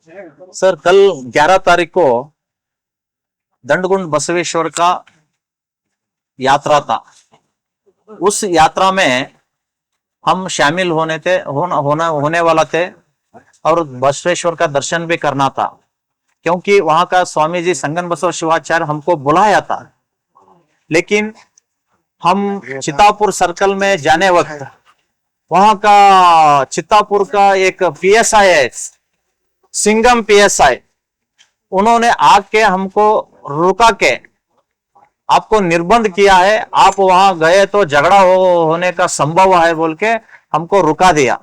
Sir, कल 11 तारीख को दंडगुंड बसवेश्वर का यात्रा था। उस यात्रा में हम शामिल होने वाला थे और बसवेश्वर का दर्शन भी करना था, क्योंकि वहां का स्वामी जी संगन बसव शिवाचार्य हमको बुलाया था। लेकिन हम चितापुर सर्कल में जाने वक्त वहां का चितापुर का एक पीएसआई है, सिंगम पीएसआई, उन्होंने आके हमको रुका के आपको निर्बंध किया है, आप वहां गए तो झगड़ा होने का संभव है बोल के हमको रुका दिया।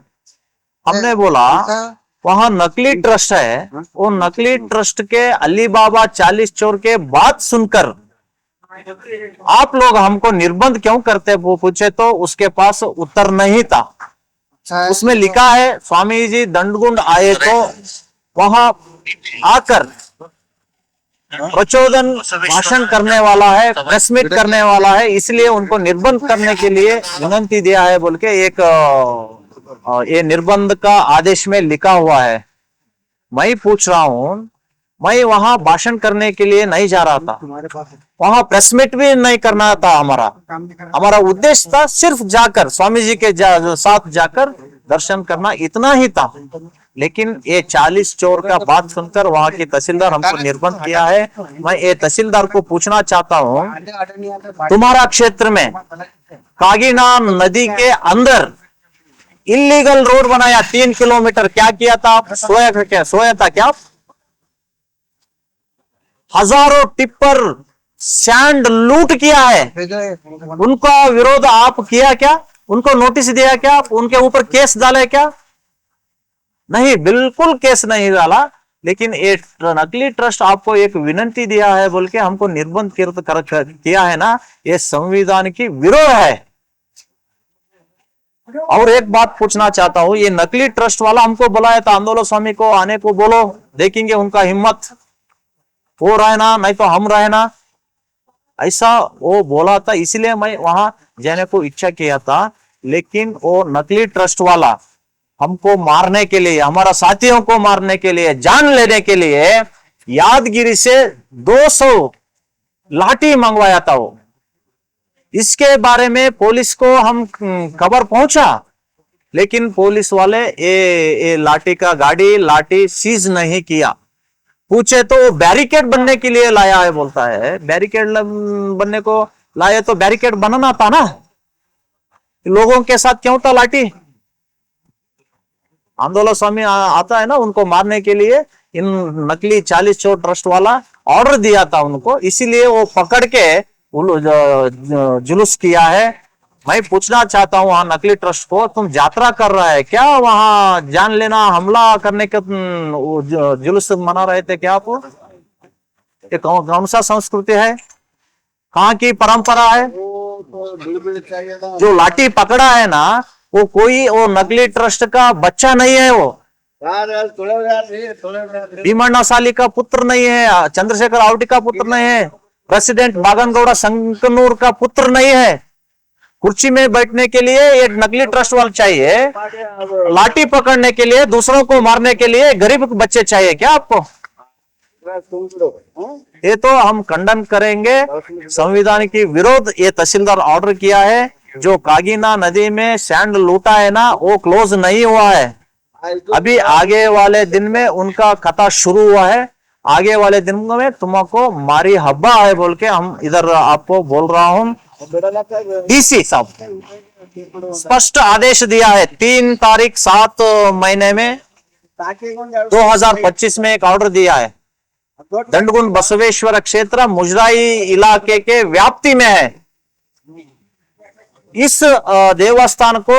हमने बोला वहां नकली ट्रस्ट है, वो नकली ट्रस्ट के अली बाबा 40 चोर के बात सुनकर आप लोग हमको निर्बंध क्यों करते, वो पूछे तो उसके पास उत्तर नहीं था। उसमें लिखा है स्वामी जी दंडगुंड आए तो वहां आकर प्रचोदन भाषण करने वाला है, प्रेस मीट करने वाला है, इसलिए उनको निर्बंध करने के लिए विनंती दिया है बोल के एक ये निर्बंध का आदेश में लिखा हुआ है। मैं पूछ रहा हूं, मैं वहां भाषण करने के लिए नहीं जा रहा था, वहां प्रेस मीट भी नहीं करना था। हमारा उद्देश्य था सिर्फ जाकर स्वामी जी के साथ जाकर दर्शन करना, इतना ही था। लेकिन ये 40 चोर का बात सुनकर वहां की तहसीलदार हमको निर्बंध किया है। मैं ये तहसीलदार को पूछना चाहता हूं, तुम्हारा क्षेत्र में कागीना नदी के अंदर इलीगल रोड बनाया 3 किलोमीटर, क्या किया था आप? सोया था क्या? हजारों टिप्पर सैंड लूट किया है, उनका विरोध आप किया क्या? उनको नोटिस दिया क्या? उनके ऊपर केस डाले क्या? नहीं, बिल्कुल केस नहीं डाला। लेकिन ये नकली ट्रस्ट आपको एक विनंती दिया है बोल के हमको निर्बंध किया है ना, ये संविधान की विरोध है। और एक बात पूछना चाहता हूं, ये नकली ट्रस्ट वाला हमको बुलाया था, आंदोलन स्वामी को आने को बोलो, देखेंगे उनका हिम्मत, वो रहना नहीं तो हम रहना, ऐसा वो बोला था। इसलिए मैं वहां जाने को इच्छा किया था। लेकिन वो नकली ट्रस्ट वाला हमको मारने के लिए, हमारा साथियों को मारने के लिए, जान लेने के लिए यादगिरी से 200 लाठी मंगवाया था वो। इसके बारे में पुलिस को हम खबर पहुंचा, लेकिन पुलिस वाले ये लाठी का लाठी सीज नहीं किया। पूछे तो बैरिकेड बनने के लिए लाया है बोलता है। बैरिकेड बनने को लाया तो बैरिकेड बनाना था ना, लोगों के साथ क्यों था लाठी? आंदोलन स्वामी आता है ना, उनको मारने के लिए इन नकली 40 चोर ट्रस्ट वाला ऑर्डर दिया था उनको, इसीलिए वो पकड़ के जुलूस किया है। मैं पूछना चाहता हूं वहां नकली ट्रस्ट को, तुम यात्रा कर रहा है क्या? वहां जान लेना हमला करने का जुलूस मना रहे थे क्या आप? ये कौन सा संस्कृति है, कहाँ की परंपरा है? जो लाठी पकड़ा है ना, वो नकली ट्रस्ट का बच्चा नहीं है, वो भीमण्णा साली का पुत्र नहीं है, चंद्रशेखर आवटी का पुत्र नहीं है, प्रेसिडेंट बागनगौड़ा संकनूर का पुत्र नहीं है। कुर्सी में बैठने के लिए एक नकली ट्रस्ट वाला चाहिए, लाठी पकड़ने के लिए, दूसरों को मारने के लिए गरीब बच्चे चाहिए क्या आपको? ये तो हम खंडन करेंगे, संविधान की विरोध। ये तहसीलदार ऑर्डर किया है, जो कागीना नदी में सैंड लूटा है ना, वो क्लोज नहीं हुआ है। अभी आगे वाले दिन में उनका खता शुरू हुआ है। आगे वाले दिन में तुमको मारी हब्बा है बोल के हम इधर आपको बोल रहा हूं। डीसी साहब स्पष्ट आदेश दिया है 3 तारीख 7 महीने में 2025 में एक ऑर्डर दिया है। दंडगुंड बसवेश्वर क्षेत्र मुजराई इलाके के व्याप्ति में है। इस देवस्थान को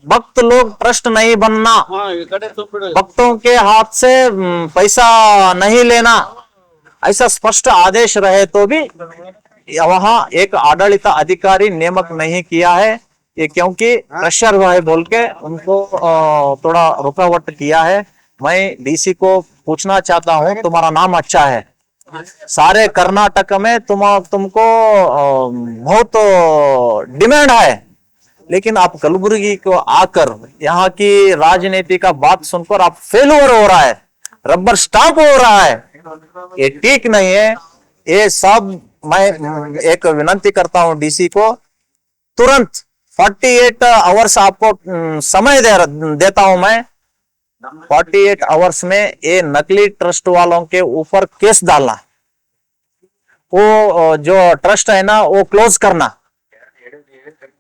भक्त लोग ट्रस्ट नहीं बनना, भक्तों के हाथ से पैसा नहीं लेना, ऐसा स्पष्ट आदेश रहे तो भी वहां एक आडಳಿತ अधिकारी नियमक नहीं किया है। ये क्योंकि प्रेशर हुआ है बोल के उनको थोड़ा रुकावट किया है। मैं डीसी को पूछना चाहता हूं, तुम्हारा नाम अच्छा है, सारे कर्नाटक में तुमको बहुत डिमांड है, लेकिन आप कलबुर्गी को आकर यहाँ की राजनीति का बात सुनकर आप फेलुअर हो रहा है। रबर स्टाम्प हो रहा है, ये ठीक नहीं है। ये सब मैं एक विनती करता हूं डीसी को, तुरंत 48 आवर्स आपको समय देता हूं मैं। 48 आवर्स में ये नकली ट्रस्ट वालों के ऊपर केस डालना, वो जो ट्रस्ट है ना वो क्लोज करना,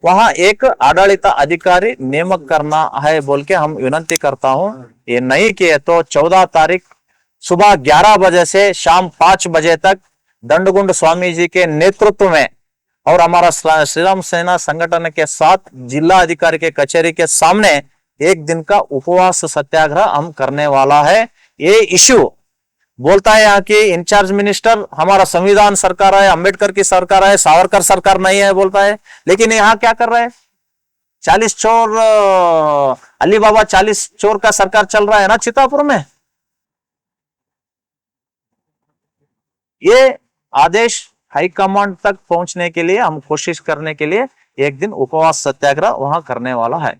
वहां एक आड़लित अधिकारी नियमक करना है बोल के हम विनती करता हूं। ये नहीं किए तो 14 तारीख सुबह 11 बजे से शाम 5 बजे तक दंडगुंड स्वामी जी के नेतृत्व में और हमारा श्री राम सेना संगठन के साथ जिला अधिकारी के कचहरी के सामने एक दिन का उपवास सत्याग्रह हम करने वाला है। ये इश्यू बोलता है यहाँ की इंचार्ज मिनिस्टर हमारा संविधान सरकार है, अंबेडकर की सरकार है, सावरकर सरकार नहीं है बोलता है, लेकिन यहाँ क्या कर रहे हैं? 40 चोर अली बाबा 40 चोर का सरकार चल रहा है ना चितापुर में। ये आदेश हाईकमांड तक पहुंचने के लिए हम कोशिश करने के लिए एक दिन उपवास सत्याग्रह वहां करने वाला है।